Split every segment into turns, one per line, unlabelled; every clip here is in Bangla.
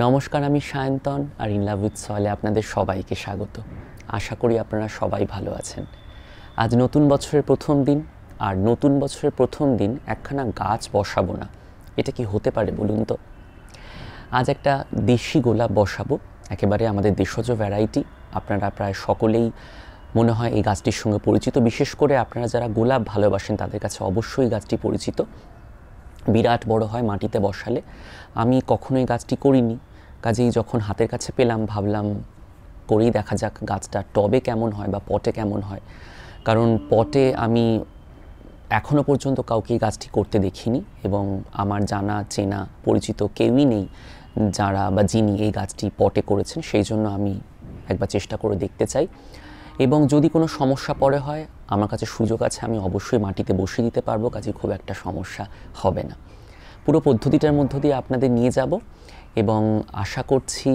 নমস্কার, আমি সায়ন্তন আর ইন লাভ উইথ সয়েলে আপনাদের সবাইকে স্বাগত। আশা করি আপনারা সবাই ভালো আছেন। আজ নতুন বছরের প্রথম দিন, আর নতুন বছরের প্রথম দিন একখানা গাছ বসাবো না, এটা কি হতে পারে বলুন তো? আজ একটা দেশি গোলাপ বসাবো, একেবারে আমাদের দেশজ ভ্যারাইটি। আপনারা প্রায় সকলেই মনে হয় এই গাছটির সঙ্গে পরিচিত, বিশেষ করে আপনারা যারা গোলাপ ভালোবাসেন তাদের কাছে অবশ্যই গাছটি পরিচিত। বিরাট বড় হয় মাটিতে বসালে। আমি কখনোই গাছটি করিনি, কাজেই যখন হাতের কাছে পেলাম ভাবলাম করেই দেখা যাক গাছটা টবে কেমন হয় বা পটে কেমন হয়। কারণ পটে আমি এখনও পর্যন্ত কাউকে গাছটি করতে দেখিনি, এবং আমার জানা চেনা পরিচিত কেউই নেই যারা বা যিনি এই গাছটি পটে করেছেন। সেই জন্য আমি একবার চেষ্টা করে দেখতে চাই, এবং যদি কোনো সমস্যা পড়ে হয় আমার কাছে সুযোগ আছে, আমি অবশ্যই মাটিতে বসিয়ে দিতে পারবো, কাজে খুব একটা সমস্যা হবে না। পুরো পদ্ধতিটার মধ্য দিয়ে আপনাদের নিয়ে যাব, এবং আশা করছি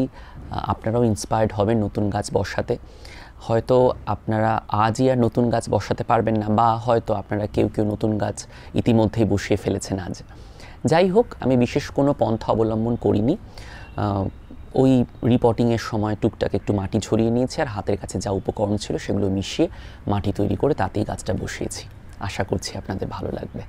আপনারাও ইন্সপায়ার্ড হবেন নতুন গাছ বসাতে। হয়তো আপনারা আজই আর নতুন গাছ বসাতে পারবেন না, বা হয়তো আপনারা কেউ কেউ নতুন গাছ ইতিমধ্যেই বসিয়ে ফেলেছেন আজ। যাই হোক, আমি বিশেষ কোনো পন্থা অবলম্বন করিনি। ওই রিপোর্টিংয়ের সময় টুকটাক একটু মাটি ছড়িয়ে নিয়েছি, আর হাতের কাছে যা উপকরণ ছিল সেগুলো মিশিয়ে মাটি তৈরি করে তাতেই গাছটা বসিয়েছি। আশা করছি আপনাদের ভালো লাগবে।